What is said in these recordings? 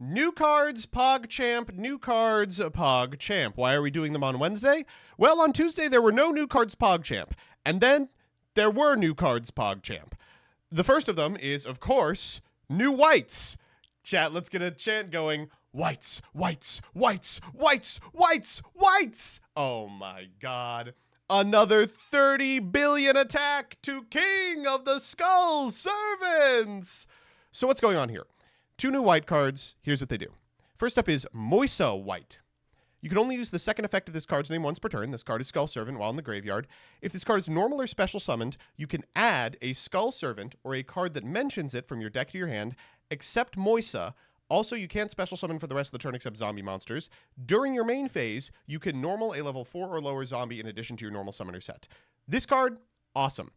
New cards, PogChamp, new cards, PogChamp. Why are we doing them on Wednesday? Well, on Tuesday there were no new cards, PogChamp. And then there were new cards, PogChamp. The first of them is, of course, new Wights. Chat, let's get a chant going. Wights, Wights, Wights, Wights, Wights, Wights. Oh my god. Another 30 billion attack to King of the Skull Servants. So what's going on here? Two new Wight cards. Here's what they do. First up is Moisa Wight. You can only use the second effect of this card's name once per turn. This card is Skull Servant while in the graveyard. If this card is normal or special summoned, you can add a Skull Servant or a card that mentions it from your deck to your hand, except Moisa. Also, you can't special summon for the rest of the turn except zombie monsters. During your main phase, you can normal a level 4 or lower zombie in addition to your normal summoner set. This card, awesome.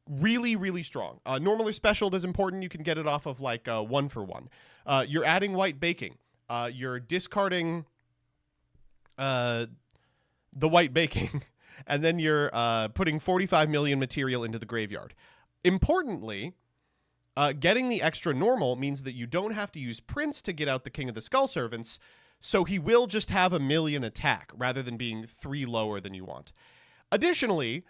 Really, really strong. Normal or special is important. You can get it off of like 1-for-1. You're adding Wight Baking. You're discarding the Wight Baking, and then you're putting 45 million material into the graveyard. Importantly, getting the extra normal means that you don't have to use Prince to get out the King of the Skull Servants, so he will just have 1 million attack rather than being 3 lower than you want. Additionally,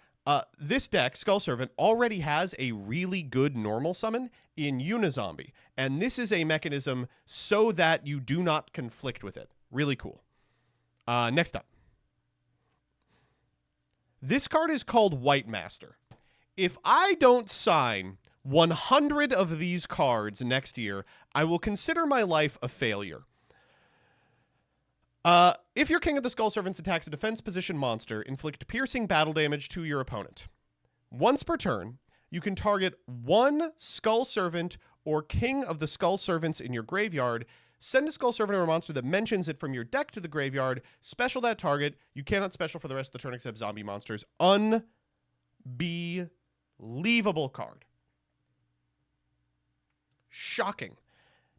this deck, Skull Servant, already has a really good normal summon in Unizombie, and this is a mechanism so that you do not conflict with it. Really cool. Next up. This card is called Wight Master. If I don't sign 100 of these cards next year, I will consider my life a failure. If your King of the Skull Servants attacks a defense position monster, inflict piercing battle damage to your opponent. Once per turn, you can target 1 Skull Servant or King of the Skull Servants in your graveyard, send a Skull Servant or a monster that mentions it from your deck to the graveyard, special that target. You cannot special for the rest of the turn except zombie monsters. Unbelievable card. Shocking.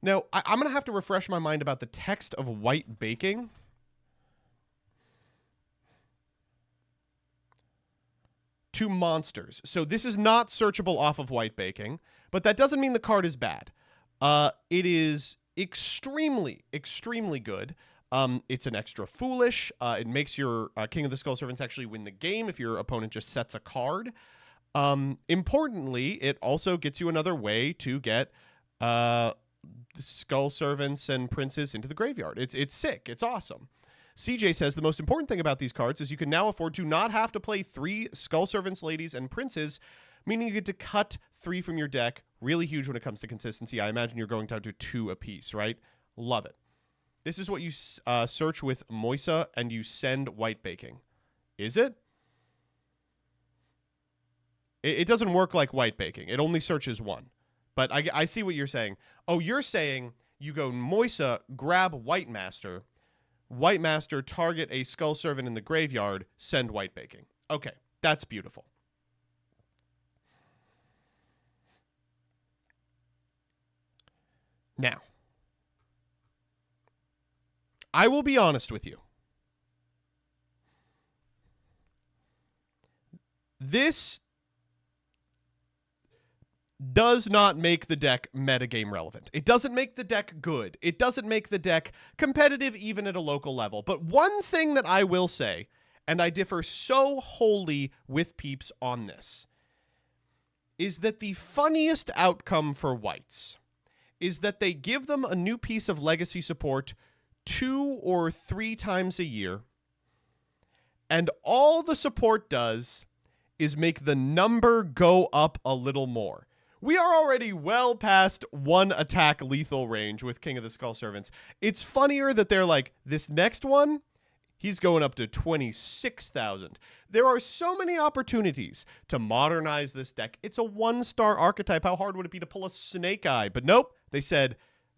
Now, I'm going to have to refresh my mind about the text of Wight Baking. To monsters. So this is not searchable off of Wight Baking, but that doesn't mean the card is bad. It is extremely, extremely good. It's an extra foolish. It makes your King of the Skull Servants actually win the game if your opponent just sets a card. Importantly, it also gets you another way to get Skull Servants and Princes into the graveyard. It's sick. It's awesome. CJ says the most important thing about these cards is you can now afford to not have to play 3 Skull Servants, Ladies, and Princes, meaning you get to cut 3 from your deck. Really huge when it comes to consistency. I imagine you're going down to 2 apiece, right? Love it. This is what you search with Moisa, and you send Wight Baking. Is it? It doesn't work like Wight Baking. It only searches 1. But I see what you're saying. Oh, you're saying you go Moisa, grab Wight Master, target a Skull Servant in the graveyard, send Wight Baking. Okay, that's beautiful. Now, I will be honest with you. This does not make the deck metagame relevant. It doesn't make the deck good. It doesn't make the deck competitive even at a local level. But one thing that I will say, and I differ so wholly with peeps on this, is that the funniest outcome for Wights is that they give them a new piece of legacy support 2 or 3 times a year, and all the support does is make the number go up a little more. We are already well past 1 attack lethal range with King of the Skull Servants. It's funnier that they're like, this next one, he's going up to 26,000. There are so many opportunities to modernize this deck. It's a 1-star archetype. How hard would it be to pull a Snake Eye? But nope, they said,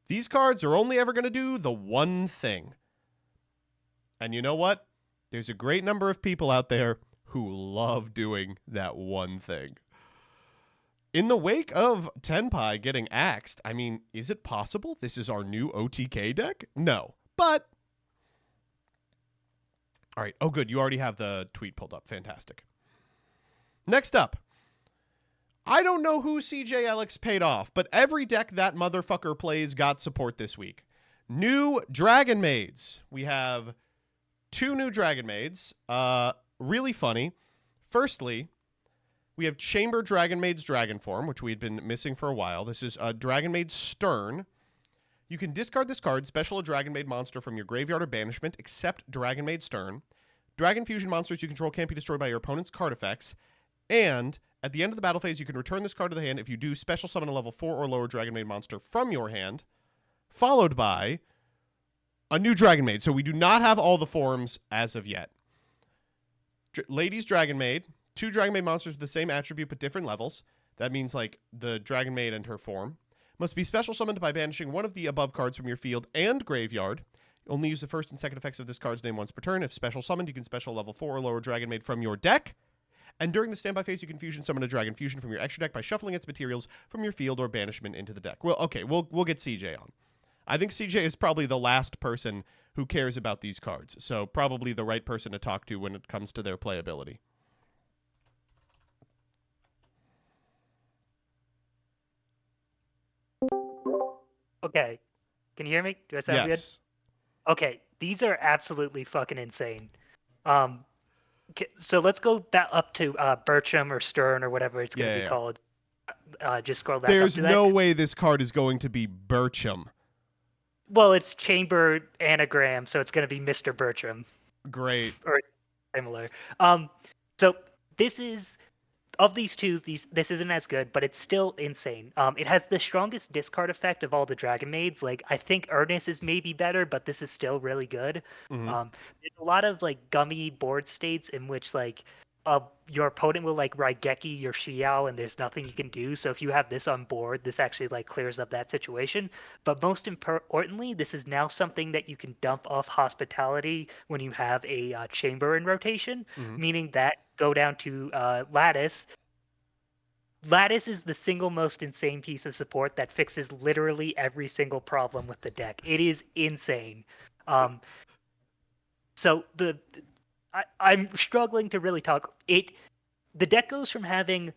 these cards are only ever going to do the one thing. And you know what? There's a great number of people out there who love doing that one thing. In the wake of Tenpai getting axed, I mean, is it possible this is our new OTK deck? No, but... All right. Oh, good. You already have the tweet pulled up. Fantastic. Next up. I don't know who CJ Alex paid off, but every deck that motherfucker plays got support this week. New Dragonmaids. We have 2 new Dragonmaids. Really funny. Firstly, we have Chamber Dragonmaid's Dragon form, which we had been missing for a while. This is Dragonmaid Stern. You can discard this card, special a Dragonmaid monster from your graveyard or banishment, except Dragonmaid Stern. Dragon fusion monsters you control can't be destroyed by your opponent's card effects. And at the end of the battle phase, you can return this card to the hand. If you do, special summon a level 4 or lower Dragonmaid monster from your hand, followed by a new Dragonmaid. So we do not have all the forms as of yet. Ladies Dragonmaid, 2 Dragonmaid monsters with the same attribute but different levels. That means like the Dragonmaid and her form. Must be special summoned by banishing one of the above cards from your field and graveyard. Only use the first and second effects of this card's name once per turn. If special summoned, you can special level 4 or lower Dragonmaid from your deck. And during the standby phase, you can fusion summon a Dragon Fusion from your extra deck by shuffling its materials from your field or banishment into the deck. Well, okay, we'll get CJ on. I think CJ is probably the last person who cares about these cards, so probably the right person to talk to when it comes to their playability. Okay. Can you hear me? Do I sound Yes. good? Okay. These are absolutely fucking insane. So let's go back up to Bertram or Stern or whatever it's going to be called. Just scroll back There's up to no that. way this card is going to be Bertram. Well, it's Chamber anagram, so it's going to be Mr. Bertram. Great. Or similar. So this is... Of these two, this isn't as good, but it's still insane. It has the strongest discard effect of all the Dragon Maids. Like, I think Ernest is maybe better, but this is still really good. Mm-hmm. There's a lot of like gummy board states in which like your opponent will like Raigeki your Xiao and there's nothing you can do. So if you have this on board, this actually like clears up that situation. But most importantly, this is now something that you can dump off Hospitality when you have a chamber in rotation, meaning that go down to Lattice. Lattice is the single most insane piece of support that fixes literally every single problem with the deck. It is insane. So I'm struggling to really talk. The deck goes from having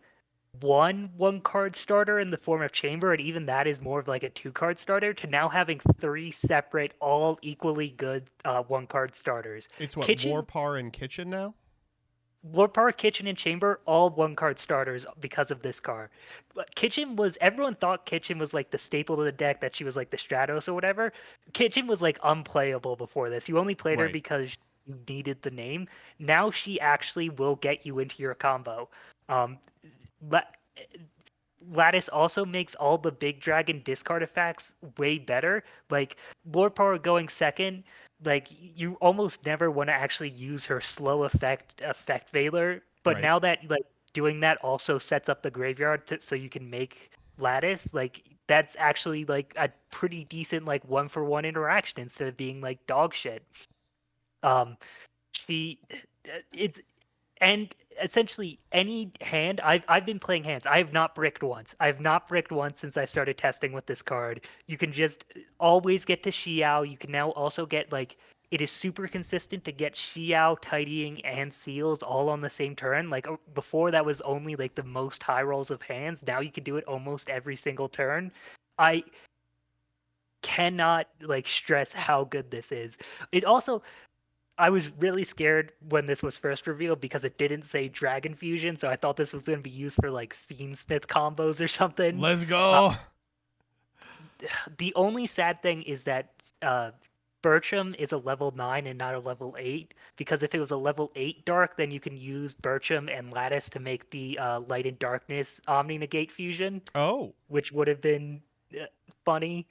one card starter in the form of Chamber, and even that is more of like a 2-card starter, to now having 3 separate, all equally good 1-card starters. It's what, Kitchen, Warpar and Kitchen now? Warpar, Kitchen, and Chamber, all 1-card starters because of this card. Everyone thought Kitchen was like the staple of the deck, that she was like the Stratos or whatever. Kitchen was like unplayable before this. You only played her because you needed the name. Now she actually will get you into your combo. Lattice also makes all the big dragon discard effects way better. Like Lord Power going second, like you almost never want to actually use her slow effect Veiler. But now that like doing that also sets up the graveyard so you can make Lattice, like that's actually like a pretty decent like 1-for-1 interaction instead of being like dog shit. And essentially any hand I've been playing hands. I have not bricked once. I have not bricked once since I started testing with this card. You can just always get to Xiao. You can now also get like it is super consistent to get Xiao, Tidying, and Seals all on the same turn. Like before that was only like the most high rolls of hands. Now you can do it almost every single turn. I cannot like stress how good this is. It also I was really scared when this was first revealed because it didn't say Dragon Fusion, so I thought this was going to be used for like Fiendsmith combos or something. Let's go. The only sad thing is that Bertram is a level 9 and not a level 8, because if it was a level 8 Dark, then you can use Bertram and Lattice to make the Light and Darkness Omni Negate fusion. Oh. Which would have been funny.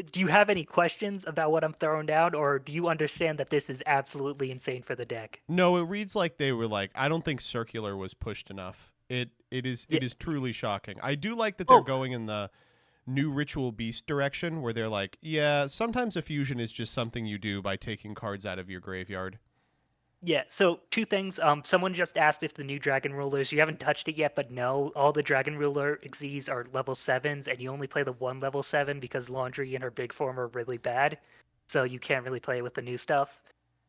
Do you have any questions about what I'm throwing down, or do you understand that this is absolutely insane for the deck? No, it reads like they were like, I don't think Circular was pushed enough. It is truly shocking. I do like that they're going in the new Ritual Beast direction, where they're like, yeah, sometimes a fusion is just something you do by taking cards out of your graveyard. Yeah, so 2 things. Someone just asked if the new Dragon Rulers, you haven't touched it yet, but no, all the Dragon Ruler Xyz are level 7s, and you only play the 1 level 7 because Laundry and her big form are really bad, so you can't really play with the new stuff.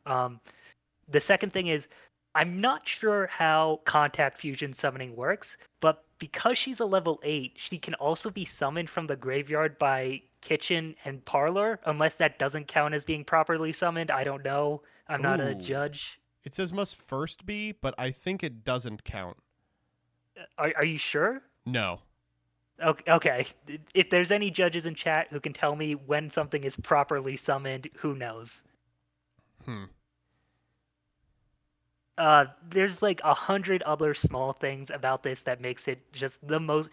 The second thing is, I'm not sure how Contact Fusion summoning works, but because she's a level 8, she can also be summoned from the graveyard by kitchen, and parlor, unless that doesn't count as being properly summoned. I don't know. I'm not a Ooh. judge. It says must first be, but I think it doesn't count. Are you sure? No. Okay. If there's any judges in chat who can tell me when something is properly summoned, who knows? Hmm. There's like 100 other small things about this that makes it just the most.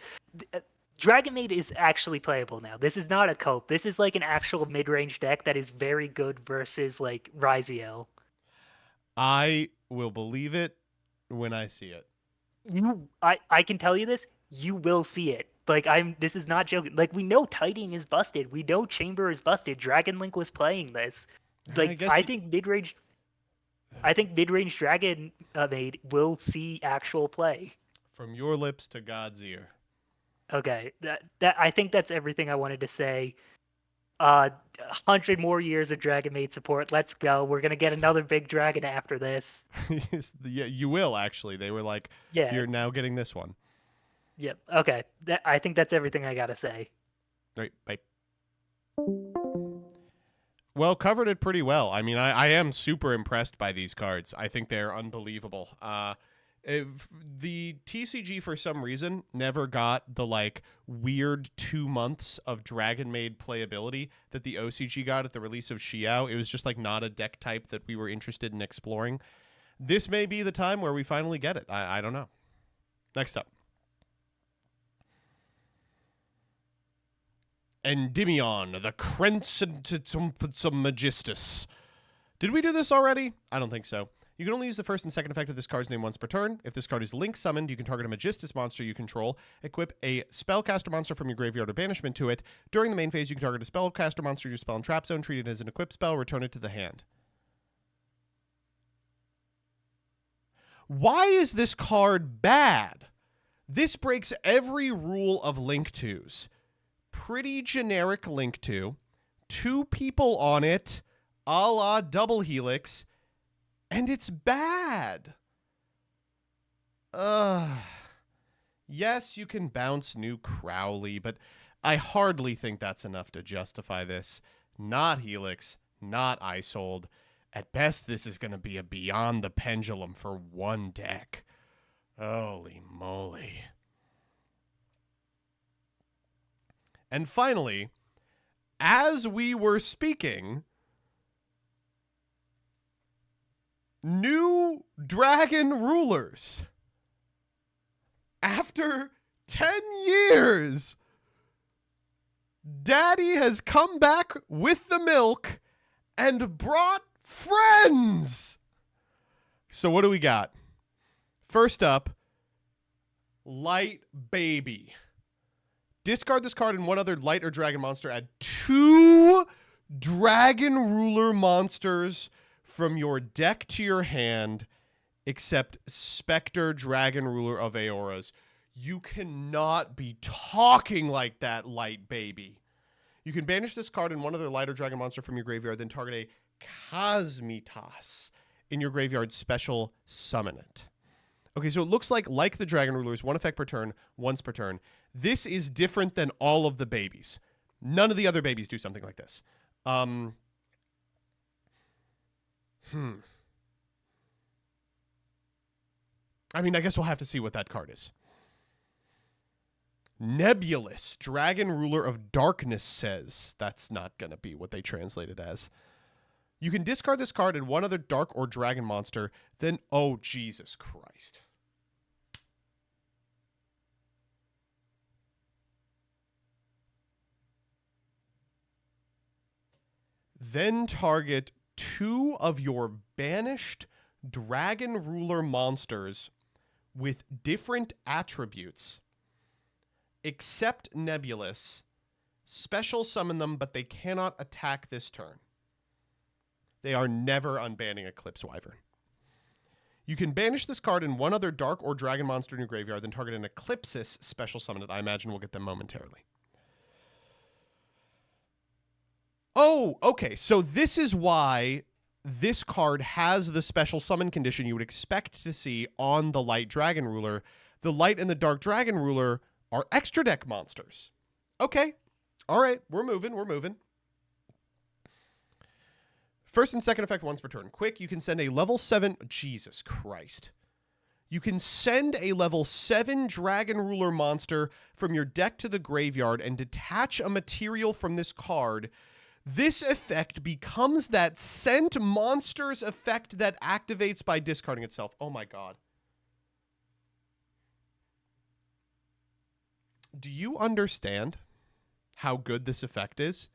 Dragonmaid is actually playable now. This is not a cope. This is like an actual mid-range deck that is very good versus like Ryziel. I will believe it when I see it. I can tell you this. You will see it. Like This is not joking. Like we know Tiding is busted. We know Chamber is busted. Dragon Link was playing this. I Like guess I think mid-range. I think mid-range Dragon Maid will see actual play. from your lips to God's ear. Okay, that I think that's everything I wanted to say. 100 more years of Dragon Maid support. Let's go. We're gonna get another big dragon after this. Yeah, you will actually. They were like, Yeah. you're now getting this one. Yep. Okay. I think that's everything I gotta say. All right, bye. Well, covered it pretty well. I mean, I am super impressed by these cards. I think they're unbelievable. The TCG, for some reason, never got the like weird 2 months of Dragonmaid playability that the OCG got at the release of Xiao. It was just like not a deck type that we were interested in exploring. This may be the time where we finally get it. I don't know. Next up. Endymion, the Crencentum Magistus. Did we do this already? I don't think so. You can only use the first and second effect of this card's name once per turn. If this card is link summoned, you can target a Magistus monster you control, equip a spellcaster monster from your graveyard or banishment to it. During the main phase, you can target a spellcaster monster you spell in trap zone, treat it as an equipped spell, return it to the hand. Why is this card bad? This breaks every rule of Link 2s. Pretty generic Link 2. 2 people on it, a la Double Helix, and it's bad. Yes, you can bounce new Crowley, but I hardly think that's enough to justify this. Not Helix, not Isold. At best, this is going to be a Beyond the Pendulum for one deck. Holy moly. And finally, as we were speaking, new dragon rulers. After 10 years, Daddy has come back with the milk and brought friends. So what do we got? First up, Light Baby. Discard this card and one other light or dragon monster. Add 2 dragon ruler monsters from your deck to your hand, except Spectre Dragon Ruler of Aeoras. You cannot be talking like that, Light Baby. You can banish this card and one other light or dragon monster from your graveyard, then target a Cosmitas in your graveyard, special summon it. Okay, so it looks like the Dragon Rulers, 1 effect per turn, once per turn. This is different than all of the babies. None of the other babies do something like this. I mean, I guess we'll have to see what that card is. Nebulous, Dragon Ruler of Darkness says. That's not going to be what they translate it as. You can discard this card and one other dark or dragon monster, then, oh, Jesus Christ. Then target 2 of your banished dragon ruler monsters with different attributes, except Nebulous. Special summon them, but they cannot attack this turn. They are never unbanning Eclipse Wyvern. You can banish this card and one other dark or dragon monster in your graveyard, then target an Eclipsis, special summon it. I imagine we'll get them momentarily. Oh, okay. So this is why this card has the special summon condition you would expect to see on the Light Dragon Ruler. The Light and the Dark Dragon Ruler are extra deck monsters. Okay. All right, we're moving. We're moving. First and second effect once per turn. Quick, you can send a level 7... Jesus Christ. You can send a level 7 Dragon Ruler monster from your deck to the graveyard and detach a material from this card. This effect becomes that sent monster's effect that activates by discarding itself. Oh my god. Do you understand how good this effect is?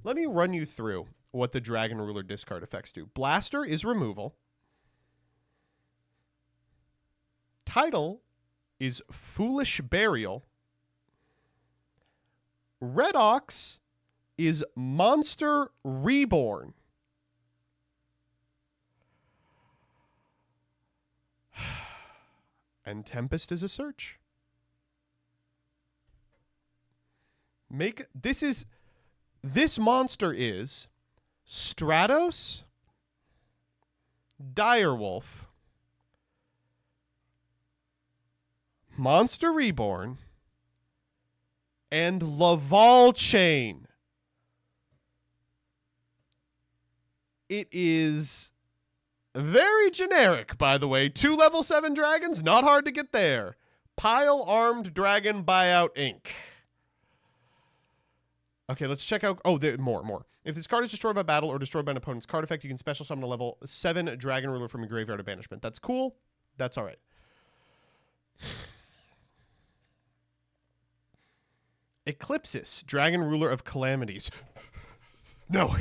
Let me run you through what the Dragon Ruler discard effects do. Blaster is removal. Title is Foolish Burial. Red Ox is Monster Reborn. And Tempest is a search. This monster is Stratos, Direwolf, Monster Reborn, and Laval Chain. It is very generic, by the way. 2 level 7 dragons, not hard to get there. Pile Armed Dragon Buyout Inc. Okay, let's check out... Oh, more. If this card is destroyed by battle or destroyed by an opponent's card effect, you can special summon a level 7 Dragon Ruler from your graveyard of banishment. That's cool. That's all right. Eclipsis, Dragon Ruler of Calamities. No.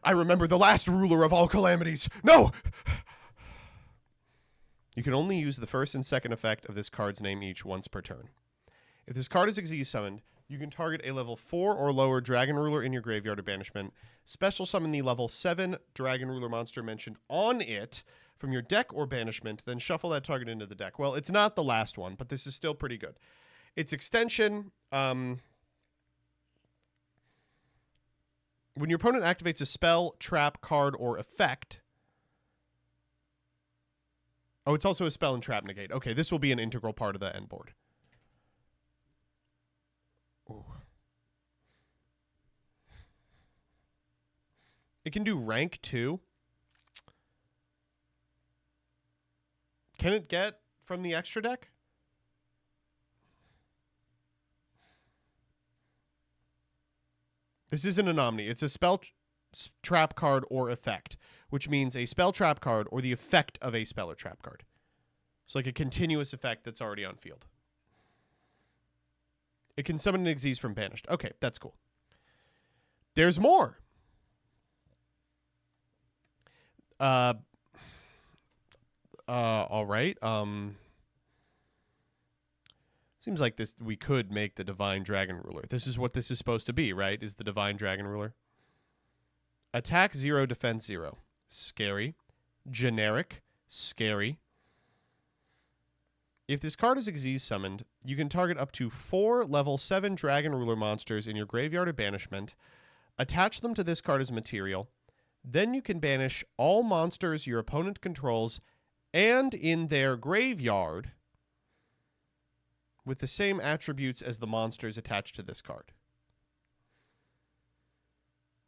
I remember the last ruler of all calamities. No! You can only use the first and second effect of this card's name each once per turn. If this card is Xyz summoned, you can target a level 4 or lower Dragon Ruler in your graveyard of banishment, special summon the level 7 Dragon Ruler monster mentioned on it from your deck or banishment, then shuffle that target into the deck. Well, it's not the last one, but this is still pretty good. Its extension, when your opponent activates a spell, trap, card, or effect... Oh, it's also a spell and trap negate. Okay, this will be an integral part of the end board. Ooh. It can do rank 2. Can it get from the extra deck? This isn't an Omni. It's a spell trap card or effect, which means a spell trap card or the effect of a spell or trap card. It's like a continuous effect that's already on field. It can summon an Xyz from banished. Okay, that's cool. There's more. All right. Seems like this we could make the Divine Dragon Ruler. This is what this is supposed to be, right? Is the Divine Dragon Ruler. Attack 0, defense 0. Scary. Generic. Scary. If this card is Xyz summoned, you can target up to 4 level 7 Dragon Ruler monsters in your graveyard of banishment, attach them to this card as material, then you can banish all monsters your opponent controls and in their graveyard with the same attributes as the monsters attached to this card.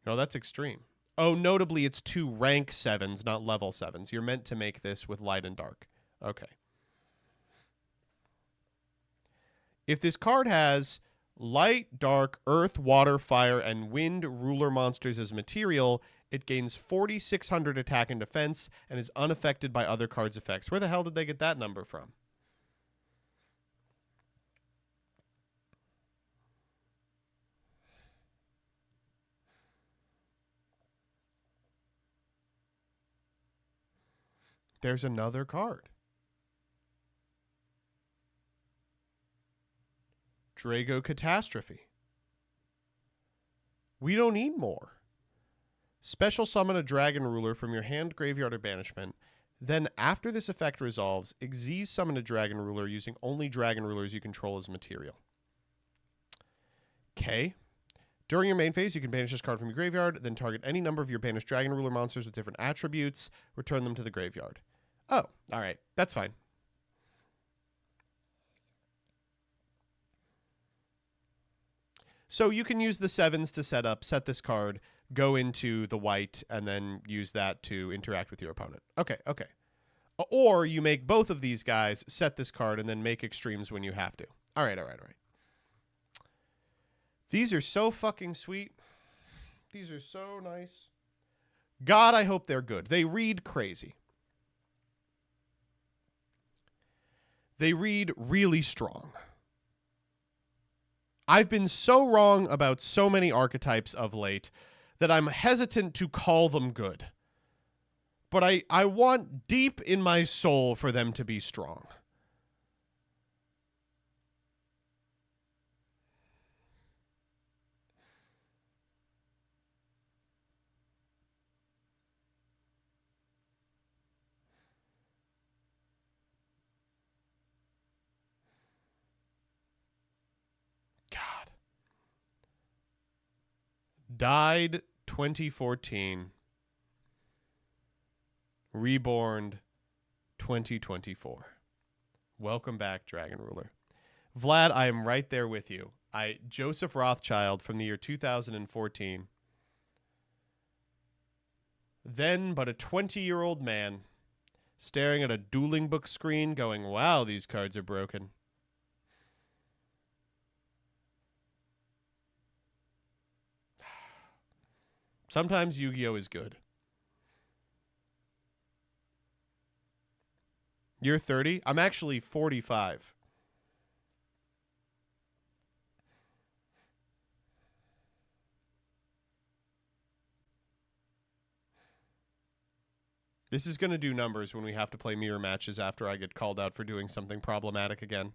No, that's extreme. Oh, notably, it's 2 rank 7s, not level 7s. You're meant to make this with light and dark. Okay. If this card has light, dark, earth, water, fire, and wind ruler monsters as material, it gains 4,600 attack and defense and is unaffected by other cards' effects. Where the hell did they get that number from? There's another card. Drago Catastrophe. We don't need more. Special summon a Dragon Ruler from your hand, graveyard, or banishment. Then, after this effect resolves, Xyz summon a Dragon Ruler using only Dragon Rulers you control as material. Okay. During your main phase, you can banish this card from your graveyard, then target any number of your banished Dragon Ruler monsters with different attributes, return them to the graveyard. Oh, all right. That's fine. So you can use the 7s to set this card, go into the Wight, and then use that to interact with your opponent. Okay. Or you make both of these guys, set this card, and then make extremes when you have to. All right. These are so fucking sweet. These are so nice. God, I hope they're good. They read crazy. They read really strong. I've been so wrong about so many archetypes of late that I'm hesitant to call them good. But I want deep in my soul for them to be strong. God. Died 2014. Reborn 2024. Welcome back, Dragon Ruler. Vlad, I am right there with you. Joseph Rothschild from the year 2014. Then but a 20-year-old man staring at a dueling book screen going, wow, these cards are broken. Sometimes Yu-Gi-Oh! Is good. You're 30? I'm actually 45. This is going to do numbers when we have to play mirror matches after I get called out for doing something problematic again.